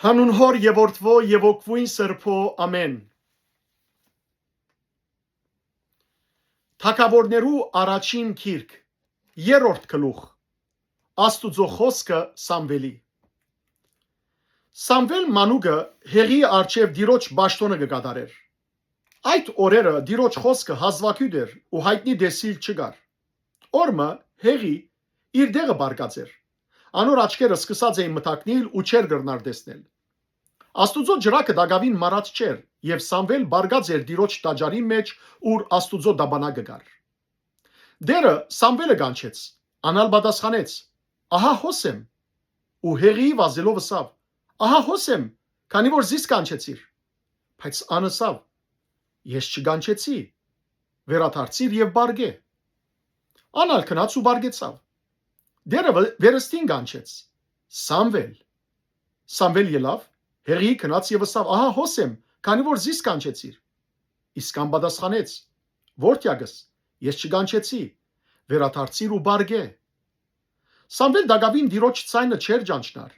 Հանուն հոր եւ որդվո եւ օգվույն սրբո ամեն։ Թագավորներու առաջին գիրք, երրորդ գլուխ, Աստուծո խոսքը Սամվելի։ Սամվել մանուկը հերի արչև դիրոջ բաշտոնը կգադարեր։ Այդ օրերը դիրոջ խոսքը հազվագյուտ էր ու հայտնի դեսիլ չկար։ Օրմը հերի իր դեղը բարգած էր։ Անոր աչքերը սկսած էին մտակնիլ ու չեր գրնար տեսնել։ Աստուծո ջրակը դագավին մարած չէր, եւ Սամվել բարգած էր դիրոջ տաճարի մեջ, ուր Աստուծո դաբանագը գար։ Դերը Սամվելը կանչեց, անալ պատասխանեց. «Ահա հոսեմ», ու հեղի վազելով ասավ. «Ահա հոսեմ, քանի որ զիս կանչեցիր»։ Բայց անասավ. «Ես չկանչեցի, վերադարձիր եւ բարգե»։ Անալ քնած ու բարգեցավ։ Դերը վերստին կանչեց. «Սամվել»։ Սամվել ելավ, հեղի քնած եւ ասավ. «Ահա հոսեմ, քանի որ զիս կանչեցիր»։ Իսկ ան պատասխանեց. «Որտյակս, ես չկանչեցի, վերադարձիր ու բարգե»։ Սամվել դագավին դիրոջ ցայնը չէր ճանչնար,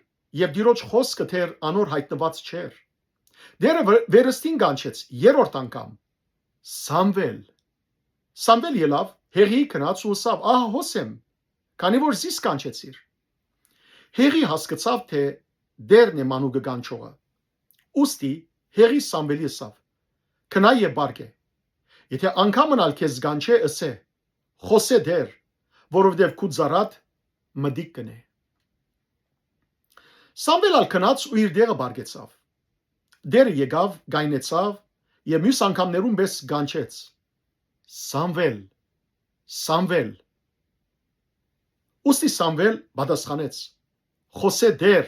եւ դիրոջ խոսքը թեր անոր հայտնված չէր։ Դերը վերստին կանչեց երրորդ անգամ. «Սամվել»։ Սամվել ելավ, հեղի քնած ու ասավ. «Ահա հոսեմ, քանի որ զիս կանչեցիր»։ Հեղի հասկացավ, թե դերն է մանուկը կանչողը։ Ուստի հեղի Սամվելի ասավ. «Քնայ եւ բարգե։ Եթե անգամն ալ քեզ կանչե, ըսե. խոսե դեր, որովհետեւ քու ծառատ մդիկ կնե»։ Սամվել ալ քնած ու իր դեղը բարգեցավ։ Դերը եկավ, գայնեցավ եւ մյուս անգամներուն պես կանչեց. «Սամվել, Սամվել»։ Ուստի Սամվել պատասխանեց. «Խոսե դեր,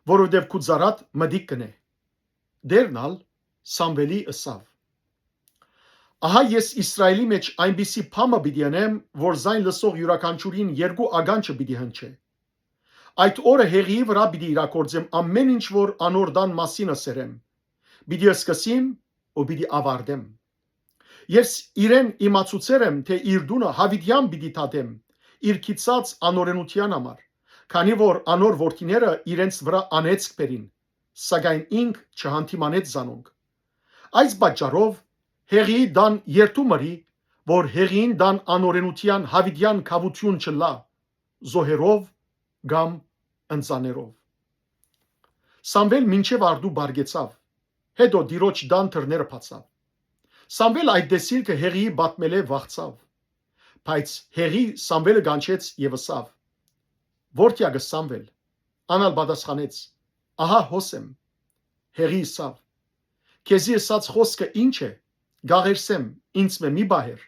որովհետեւ քու ծառատ մդիկ կնե»։ Դերն ալ Սամվելի ասավ. «Ահա ես Իսրայելի մեջ այնպիսի փամը պիտի անեմ, որ զայն լսող յուրաքանչյուրին երկու ագանչը պիտի հնչե։ Այդ օրը հեղիի վրա պիտի իրագործեմ ամեն ինչ, որ անոր դան մասին ասերեմ։ Պիտի սկսեմ ու պիտի ավարտեմ։ Ես իրեն իմացուցեր եմ, թե իր դունը հավիտյան պիտի թաթեմ, իր քիծած անօրենության համար, քանի որ անոր որդիները իրենց վրա անեծք բերին, սակայն ինք չհանդիմանեց զանոնք։ Այս պատճառով հեղիի դան երթումրի, որ հեղին դան անօրենության հավիտյան քավություն չլա, զոհերով կամ ընծաներով»։ Սամվել մինչև արդու բարգեցավ, հետո դիրոջ դան թռները բացավ։ Սամվել այդ դեսիլքը հեղիի պատմելե վախցավ, բայց հեղի Սամվելը կանչեց եւ ասավ. «Որտյակը Սամվել»։ Անալ պատասխանեց. «Ահա հոսեմ»։ Հեղի ասավ. «Քեզի ասած խոսքը ինչ է, գաղերսեմ, ինձ մի բահեր։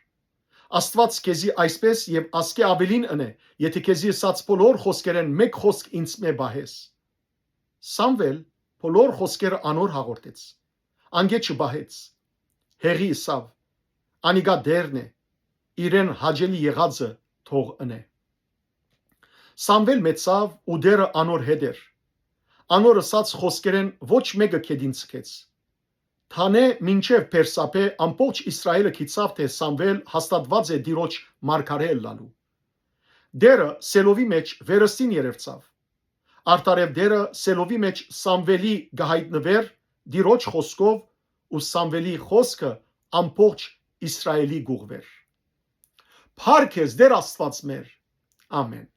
Աստված քեզի այսպես եւ ասկե ավելին ընե, եթե քեզի ասած բոլոր խոսքերեն մեկ խոսք ինձ բահես»։ Սամվել բոլոր խոսքերը անոր հաղորդեց, անգե չբահեց։ Հեղի ասավ. «Անիգա դերն է, իրեն հաջելի եղածը թող ընե»։ Սամվել մեծավ ու դերը անոր հետ էր։ Անոր ասած խոսքերեն ոչ մեկը քեդին ցկեց։ Թանե մինչև Պերսապե ամբողջ Իսրայելը գիտավ, թե Սամվել հաստատված է դիրոջ մարգարե ըլլալու։ Դերը Սելովի մեջ վերստին երևցավ։ Արտարև դերը Սելովի մեջ Սամվելի գահիտնվեր դիրոջ խոսքով ու Սամվելի խոսքը ամբողջ Իսրայելի գուղվեր։ Փառք քեզ Դեր Աստված մեր։ Ամեն։